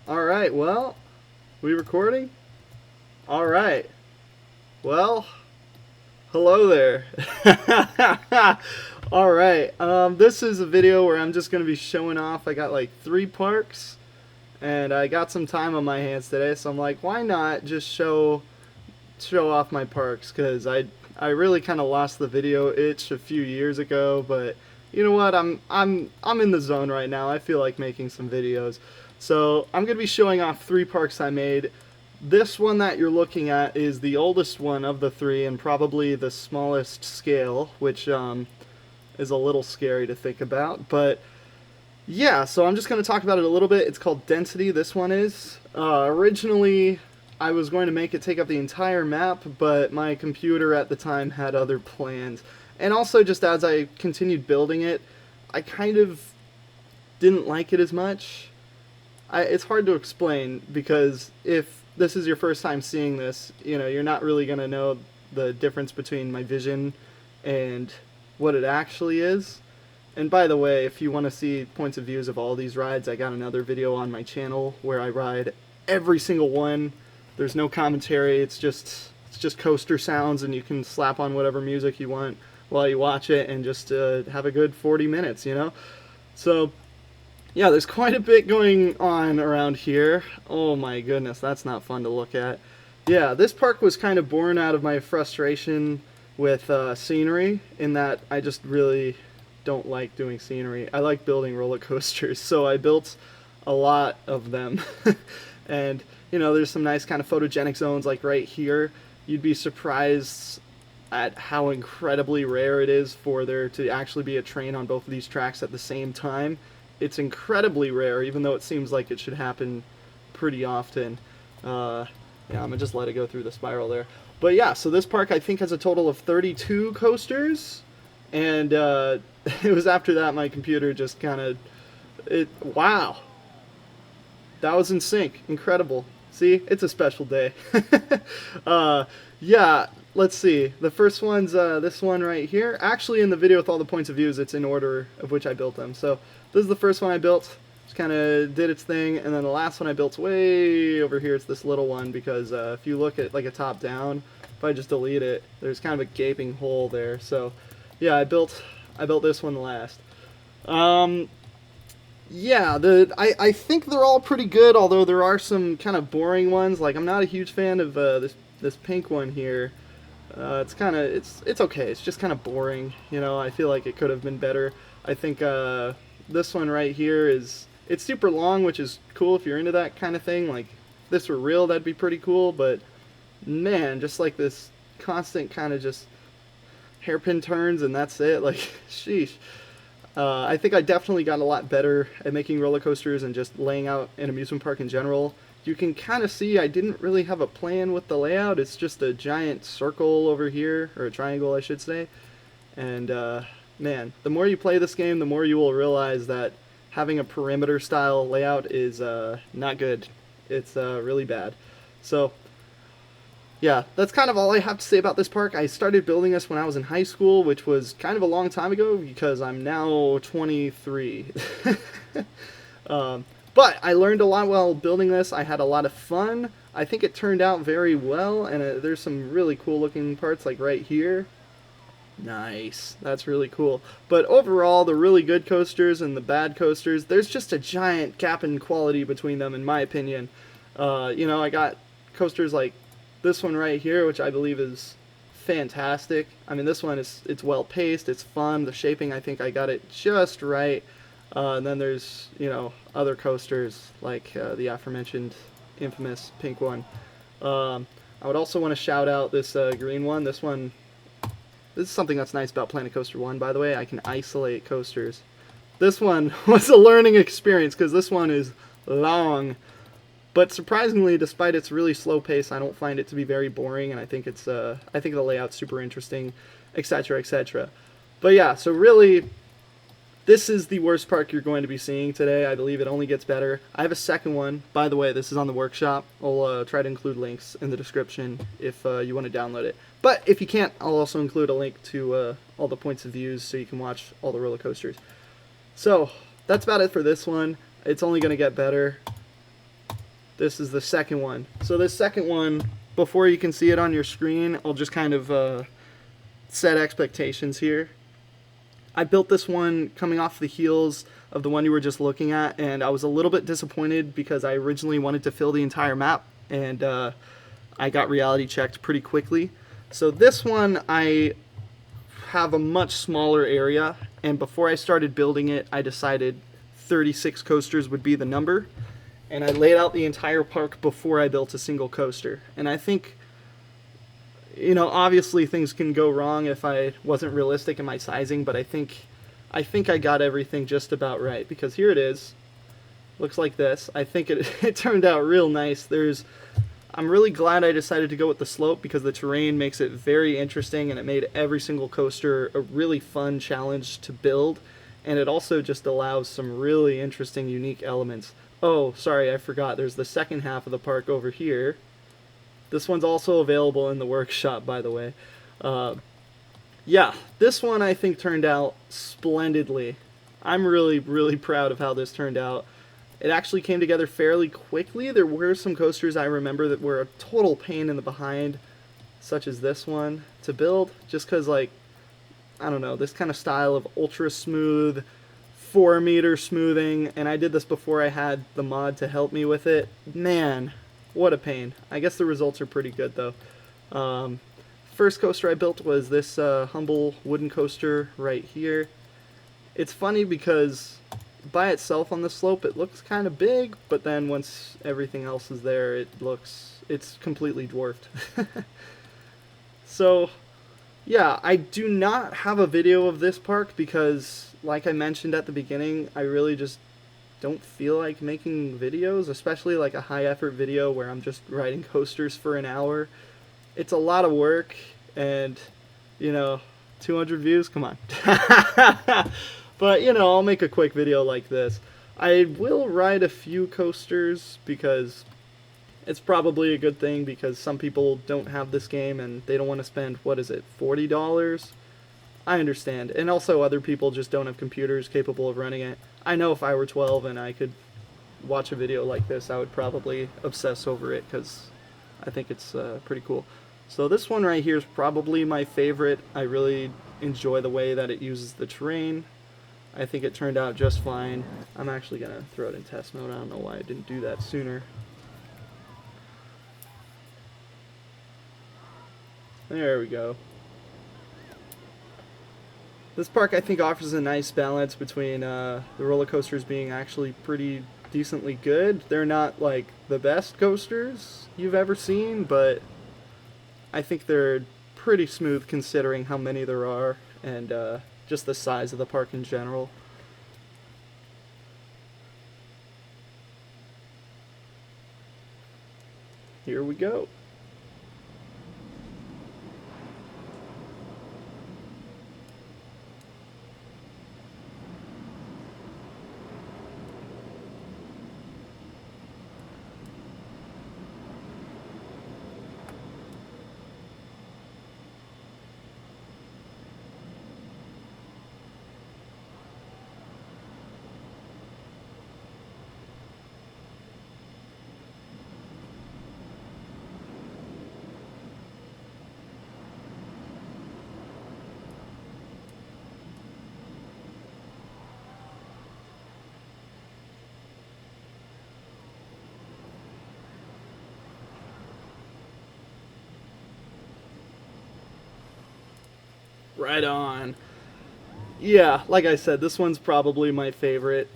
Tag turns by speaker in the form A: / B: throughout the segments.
A: Alright, well, we recording? Alright, well, hello there. Alright, this is a video where I'm just going to be showing off. I got like 3 parks, and I got some time on my hands today, so I'm like, why not just show off my parks? Because I really kind of lost the video itch a few years ago, but you know what? I'm in the zone right now. I feel like making some videos. So I'm going to be showing off 3 parks I made. This one that you're looking at is the oldest one of the 3 and probably the smallest scale, which is a little scary to think about. But yeah, so I'm just going to talk about it a little bit. It's called Density, this one is. Originally, I was going to make it take up the entire map, but my computer at the time had other plans. And also, just as I continued building it, I kind of didn't like it as much. It's hard to explain because if this is your first time seeing this, you know, you're not really going to know the difference between my vision and what it actually is. And by the way, if you want to see points of views of all these rides, I got another video on my channel where I ride every single one. There's no commentary. It's just coaster sounds, and you can slap on whatever music you want while you watch it, and just have a good 40 minutes, you know. So yeah, there's quite a bit going on around here. Oh my goodness, that's not fun to look at. Yeah, this park was kind of born out of my frustration with scenery, in that I just really don't like doing scenery. I like building roller coasters, so I built a lot of them. And, you know, there's some nice kind of photogenic zones like right here. You'd be surprised at how incredibly rare it is for there to actually be a train on both of these tracks at the same time. It's incredibly rare, even though it seems like it should happen pretty often. Yeah, I'm gonna just let it go through the spiral there. But yeah, so this park I think has a total of 32 coasters, and it was after that my computer just kind of, wow, that was in sync, incredible. See, it's a special day. Yeah, let's see. The first one's this one right here. Actually, in the video with all the points of views, it's in order of which I built them. So this is the first one I built. Just kind of did its thing, and then the last one I built's way over here. It's this little one because if you look at like a top down, if I just delete it, there's kind of a gaping hole there. So yeah, I built this one last. Um, yeah, I think they're all pretty good, although there are some kind of boring ones. Like, I'm not a huge fan of this pink one here. It's kind of it's okay. It's just kind of boring. You know, I feel like it could have been better. I think this one right here it's super long, which is cool if you're into that kind of thing. Like, if this were real, that'd be pretty cool. But man, just like this constant kind of just hairpin turns and that's it. Like, sheesh. I think I definitely got a lot better at making roller coasters and just laying out an amusement park in general. You can kind of see I didn't really have a plan with the layout. It's just a giant circle over here, or a triangle, I should say. And man, the more you play this game, the more you will realize that having a perimeter style layout is not good. It's really bad. So yeah, that's kind of all I have to say about this park. I started building this when I was in high school, which was kind of a long time ago because I'm now 23. But I learned a lot while building this. I had a lot of fun. I think it turned out very well, and there's some really cool looking parts like right here. Nice. That's really cool. But overall, the really good coasters and the bad coasters, there's just a giant gap in quality between them, in my opinion. You know, I got coasters like this one right here, which I believe is fantastic. I mean, this one it's well paced, it's fun. The shaping, I think I got it just right. And then there's, you know, other coasters like the aforementioned infamous pink one. I would also want to shout out this green one. This is something that's nice about Planet Coaster 1, by the way. I can isolate coasters. This one was a learning experience because this one is long. But surprisingly, despite its really slow pace, I don't find it to be very boring, and I think I think the layout's super interesting, etc., etc. But yeah, so really, this is the worst park you're going to be seeing today. I believe it only gets better. I have a second one. By the way, this is on the workshop. I'll try to include links in the description if you want to download it. But if you can't, I'll also include a link to all the points of views so you can watch all the roller coasters. So that's about it for this one. It's only going to get better. This is the second one. So this second one, before you can see it on your screen, I'll just kind of set expectations here. I built this one coming off the heels of the one you were just looking at, and I was a little bit disappointed because I originally wanted to fill the entire map, and I got reality checked pretty quickly. So this one, I have a much smaller area, and before I started building it, I decided 36 coasters would be the number, and I laid out the entire park before I built a single coaster. And I think, you know, obviously things can go wrong if I wasn't realistic in my sizing, but I think I got everything just about right, because here it is. Looks like this. I think it turned out real nice. I'm really glad I decided to go with the slope because the terrain makes it very interesting, and it made every single coaster a really fun challenge to build, and it also just allows some really interesting, unique elements. Oh, sorry, I forgot. There's the second half of the park over here. This one's also available in the workshop, by the way. Yeah, this one I think turned out splendidly. I'm really, really proud of how this turned out. It actually came together fairly quickly. There were some coasters I remember that were a total pain in the behind, such as this one, to build, just because, like, I don't know, this kind of style of ultra smooth, 4-meter smoothing, and I did this before I had the mod to help me with it. Man, what a pain. I guess the results are pretty good, though. First coaster I built was this humble wooden coaster right here. It's funny because by itself on the slope it looks kind of big, but then once everything else is there, it's completely dwarfed. So yeah, I do not have a video of this park because, like I mentioned at the beginning, I really just don't feel like making videos, especially like a high effort video where I'm just riding coasters for an hour. It's a lot of work, and, you know, 200 views, come on. But, you know, I'll make a quick video like this. I will ride a few coasters because it's probably a good thing, because some people don't have this game and they don't want to spend, what is it, $40? I understand. And also other people just don't have computers capable of running it. I know if I were 12 and I could watch a video like this, I would probably obsess over it because I think it's pretty cool. So this one right here is probably my favorite. I really enjoy the way that it uses the terrain. I think it turned out just fine. I'm actually going to throw it in test mode. I don't know why I didn't do that sooner. There we go. This park, I think, offers a nice balance between the roller coasters being actually pretty decently good. They're not like the best coasters you've ever seen, but I think they're pretty smooth considering how many there are, and just the size of the park in general. Here we go. Right on. Yeah, like I said, this one's probably my favorite.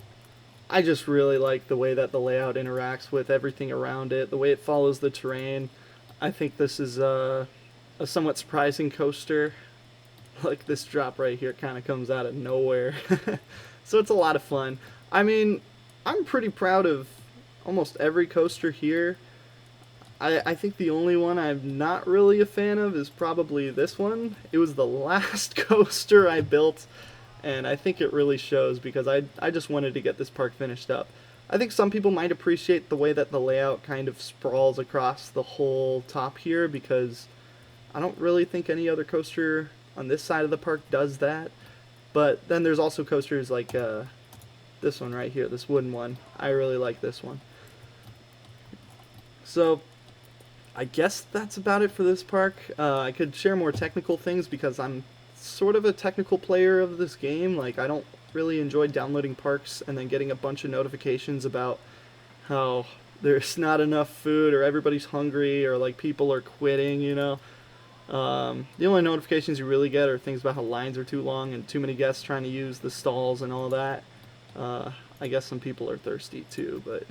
A: I just really like the way that the layout interacts with everything around it, the way it follows the terrain. I think this is a somewhat surprising coaster. Like this drop right here kind of comes out of nowhere. So it's a lot of fun. I mean, I'm pretty proud of almost every coaster here. I think the only one I'm not really a fan of is probably this one. It was the last coaster I built, and I think it really shows because I just wanted to get this park finished up. I think some people might appreciate the way that the layout kind of sprawls across the whole top here, because I don't really think any other coaster on this side of the park does that. But then there's also coasters like this one right here, this wooden one. I really like this one. So I guess that's about it for this park. I could share more technical things because I'm sort of a technical player of this game. Like, I don't really enjoy downloading parks and then getting a bunch of notifications about how there's not enough food or everybody's hungry or like people are quitting, you know. The only notifications you really get are things about how lines are too long and too many guests trying to use the stalls and all that. I guess some people are thirsty too, but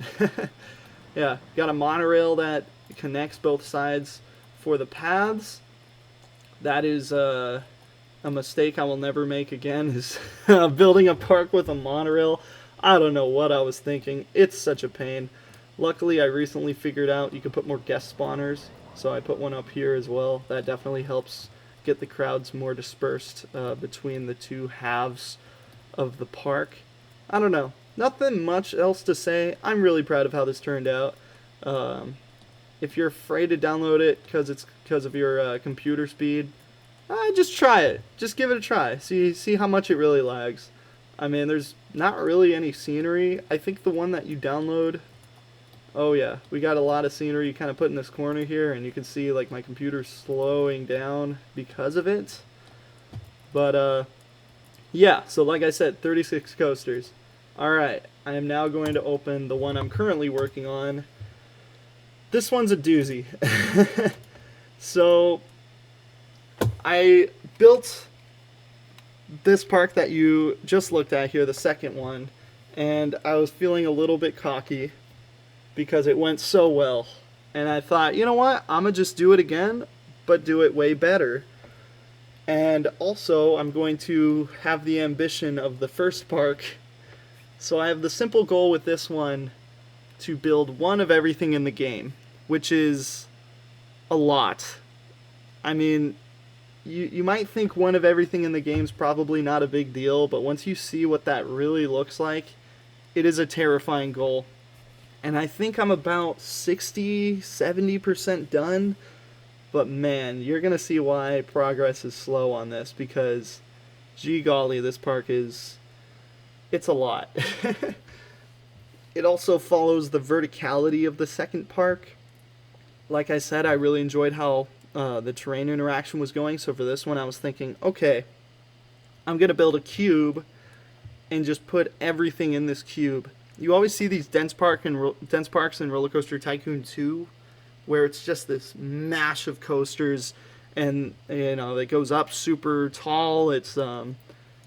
A: yeah, got a monorail that connects both sides for the paths. That is a mistake I will never make again, is building a park with a monorail. I don't know what I was thinking. It's such a pain. Luckily, I recently figured out you can put more guest spawners, so I put one up here as well. That definitely helps get the crowds more dispersed between the two halves of the park. I don't know. Nothing much else to say. I'm really proud of how this turned out. If you're afraid to download it because of your computer speed, just try it. Just give it a try. See how much it really lags. I mean, there's not really any scenery. I think the one that you download... Oh yeah, we got a lot of scenery you kind of put in this corner here, and you can see like my computer slowing down because of it. But yeah, so like I said, 36 coasters. Alright, I am now going to open the one I'm currently working on. This one's a doozy. So, I built this park that you just looked at here, the second one, and I was feeling a little bit cocky because it went so well. And I thought, you know what, I'm going to just do it again, but do it way better. And also, I'm going to have the ambition of the first park. So I have the simple goal with this one to build one of everything in the game, which is a lot. I mean, you might think one of everything in the game's probably not a big deal, but once you see what that really looks like, it is a terrifying goal. And I think I'm about 60-70% done, but man, you're going to see why progress is slow on this, because gee golly, this park is... it's a lot. It also follows the verticality of the second park. Like I said, I really enjoyed how the terrain interaction was going, so for this one I was thinking, okay, I'm going to build a cube and just put everything in this cube. You always see these dense parks in Roller Coaster Tycoon 2, where it's just this mash of coasters, and you know, it goes up super tall. It's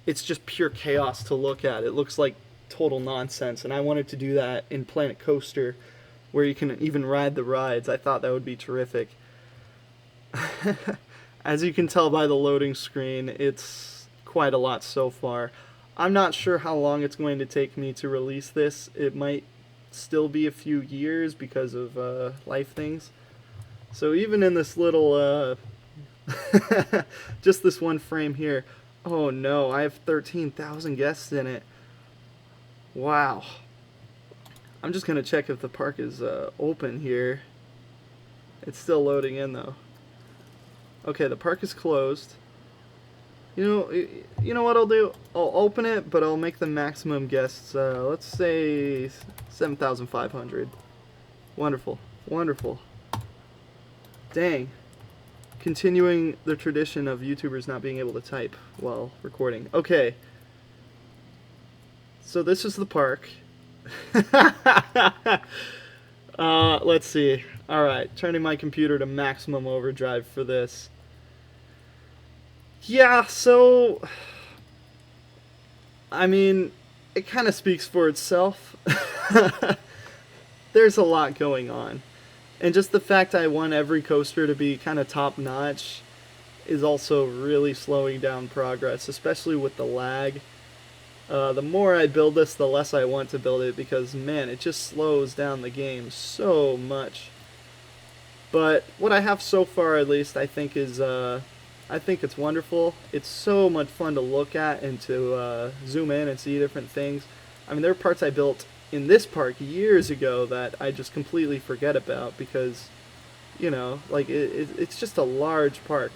A: just pure chaos to look at. It looks like total nonsense, and I wanted to do that in Planet Coaster, where you can even ride the rides. I thought that would be terrific. As you can tell by the loading screen, it's quite a lot so far. I'm not sure how long it's going to take me to release this. It might still be a few years because of life things. So even in this little, just this one frame here, oh no, I have 13,000 guests in it. Wow. I'm just going to check if the park is open here. It's still loading in though. Okay, the park is closed. You know what I'll do? I'll open it, but I'll make the maximum guests, let's say 7,500. Wonderful. Wonderful. Dang. Continuing the tradition of YouTubers not being able to type while recording. Okay. So this is the park. Let's see. Alright, turning my computer to maximum overdrive for this. Yeah, so... I mean, it kind of speaks for itself. There's a lot going on. And just the fact I want every coaster to be kind of top-notch is also really slowing down progress, especially with the lag. The more I build this, the less I want to build it, because, man, it just slows down the game so much. But what I have so far, at least, I think is... I think it's wonderful. It's so much fun to look at and to zoom in and see different things. I mean, there are parts I built in this park years ago that I just completely forget about because, you know, like it's just a large park.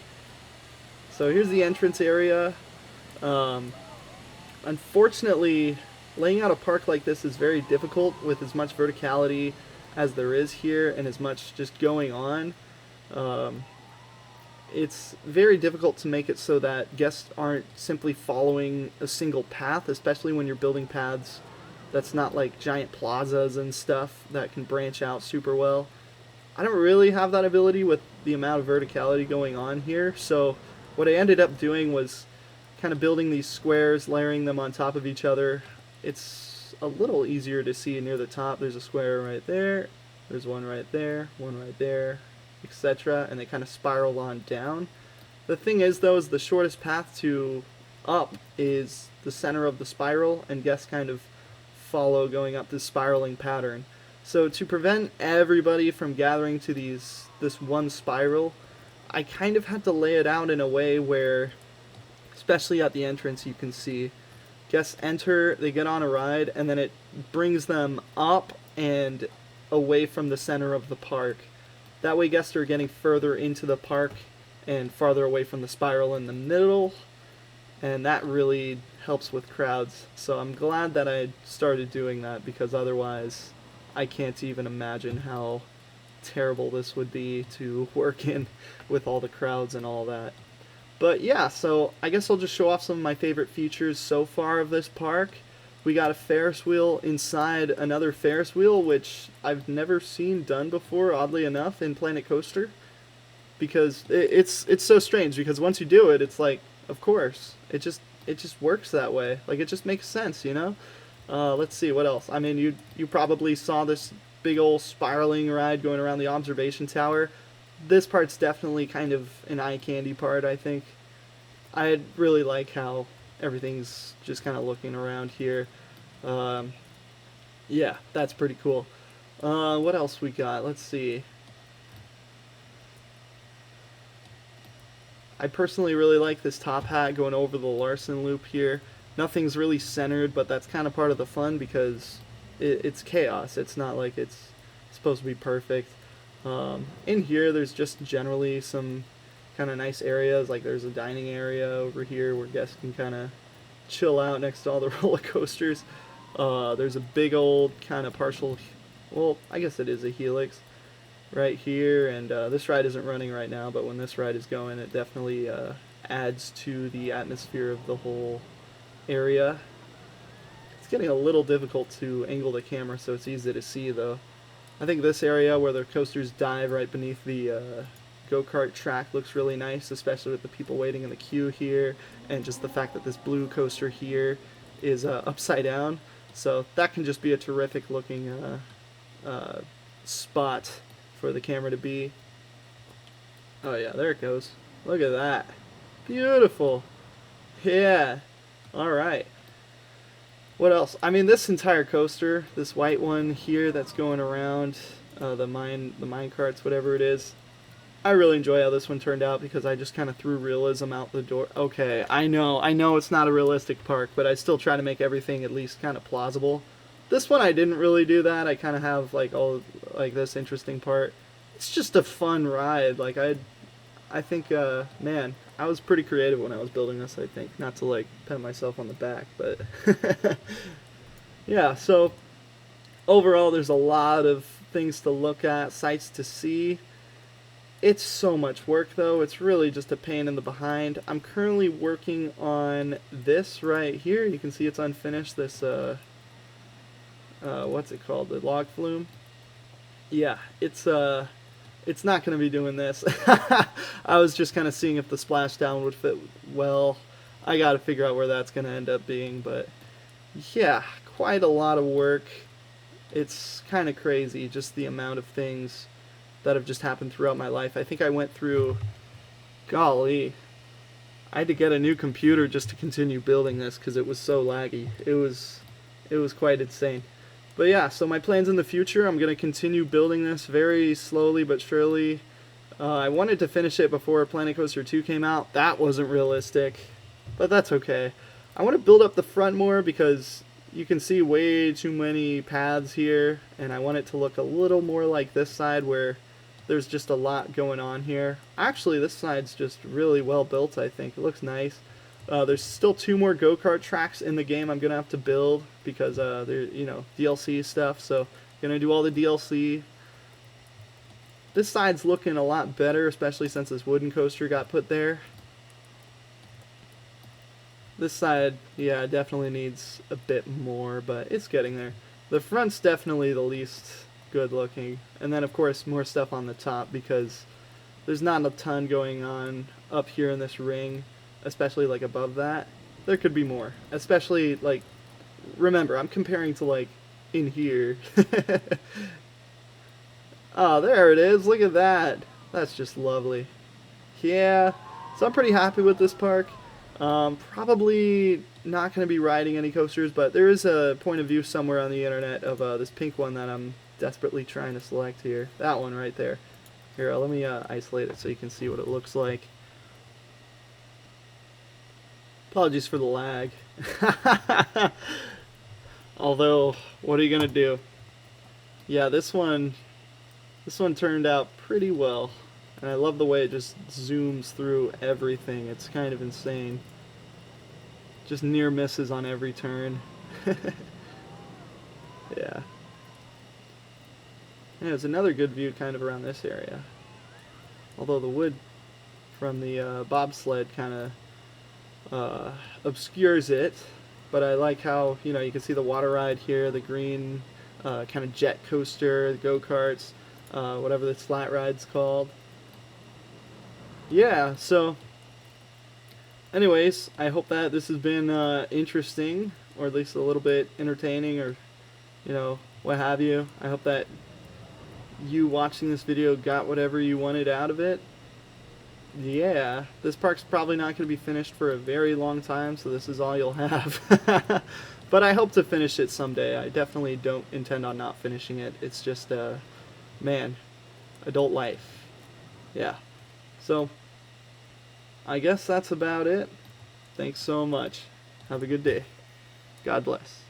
A: So here's the entrance area. Unfortunately, laying out a park like this is very difficult with as much verticality as there is here and as much just going on, um, it's very difficult to make it so that guests aren't simply following a single path, especially when you're building paths that's not like giant plazas and stuff that can branch out super well. I don't really have that ability with the amount of verticality going on here, so what I ended up doing was kind of building these squares, layering them on top of each other. It's a little easier to see near the top. There's a square right there, there's one right there, etc., and they kind of spiral on down. The thing is, though, is the shortest path to up is the center of the spiral, and guests kind of follow going up this spiraling pattern. So to prevent everybody from gathering to this one spiral, I kind of had to lay it out in a way where, especially at the entrance, you can see guests enter, they get on a ride, and then it brings them up and away from the center of the park. That way guests are getting further into the park and farther away from the spiral in the middle, and that really helps with crowds. So I'm glad that I started doing that, because otherwise I can't even imagine how terrible this would be to work in with all the crowds and all that. But yeah, so I guess I'll just show off some of my favorite features so far of this park. We got a Ferris wheel inside another Ferris wheel, which I've never seen done before, oddly enough, in Planet Coaster. Because it's so strange, because once you do it, it's like, of course, it just works that way. Like, it just makes sense, you know? Let's see, what else? I mean, you probably saw this big old spiraling ride going around the observation tower. This part's definitely kind of an eye candy part, I think. I really like how everything's just kind of looking around here. Yeah, that's pretty cool. What else we got? Let's see. I personally really like this top hat going over the Larson loop here. Nothing's really centered, but that's kind of part of the fun, because it's chaos. It's not like it's supposed to be perfect. In here, there's just generally some kind of nice areas. Like, there's a dining area over here where guests can kind of chill out next to all the roller coasters. There's a big old kind of partial, well, I guess it is a helix right here, and this ride isn't running right now, but when this ride is going, it definitely adds to the atmosphere of the whole area. It's getting a little difficult to angle the camera so it's easy to see, though. I think this area where the coasters dive right beneath the go-kart track looks really nice, especially with the people waiting in the queue here, and just the fact that this blue coaster here is upside down. So that can just be a terrific looking spot for the camera to be. Oh yeah, there it goes. Look at that. Beautiful. Yeah. Alright. What else? I mean, this entire coaster, this white one here that's going around, the mine carts, whatever it is, I really enjoy how this one turned out, because I just kind of threw realism out the door. Okay, I know it's not a realistic park, but I still try to make everything at least kind of plausible. This one I didn't really do that. I kind of have like all like this interesting part. It's just a fun ride. Like, I think man, I was pretty creative when I was building this, I think. Not to like pat myself on the back, but yeah, so overall there's a lot of things to look at, sights to see. It's so much work, though. It's really just a pain in the behind. I'm currently working on this right here. You can see it's unfinished, this what's it called, the log flume. Yeah, it's not going to be doing this. I was just kind of seeing if the splashdown would fit well. I got to figure out where that's going to end up being, but yeah, quite a lot of work. It's kind of crazy, just the amount of things that have just happened throughout my life. I think I went through, golly, I had to get a new computer just to continue building this because it was so laggy. It was quite insane. But yeah, so my plans in the future, I'm going to continue building this very slowly but surely. I wanted to finish it before Planet Coaster 2 came out. That wasn't realistic, but that's okay. I want to build up the front more because you can see way too many paths here, and I want it to look a little more like this side where there's just a lot going on here. Actually, this side's just really well built, I think. It looks nice. There's still 2 more go-kart tracks in the game I'm going to have to build because they're, DLC stuff, so I'm going Gonna do all the DLC. This side's looking a lot better, especially since this wooden coaster got put there. This side, yeah, definitely needs a bit more, but it's getting there. The front's definitely the least good looking. And then, of course, more stuff on the top because there's not a ton going on up here in this ring, especially like above that. There could be more, especially like, remember, I'm comparing to like in here. Oh, there it is. Look at that. That's just lovely. Yeah, so I'm pretty happy with this park. Probably not going to be riding any coasters, but there is a point of view somewhere on the internet of this pink one that I'm desperately trying to select here. That one right there. Here, let me isolate it so you can see what it looks like. Apologies for the lag. Although, what are you going to do? Yeah, this one turned out pretty well. And I love the way it just zooms through everything. It's kind of insane. Just near misses on every turn. Yeah. And there's another good view kind of around this area. Although the wood from the bobsled kind of obscures it. But I like how, you know, you can see the water ride here, the green kind of jet coaster, the go-karts, whatever this flat ride's called. Yeah, so anyways, I hope that this has been interesting, or at least a little bit entertaining, or, you know, what have you. I hope that you watching this video got whatever you wanted out of it. Yeah, this park's probably not going to be finished for a very long time, so this is all you'll have. But I hope to finish it someday. I definitely don't intend on not finishing it. It's just, man, adult life. Yeah. So, I guess that's about it. Thanks so much. Have a good day. God bless.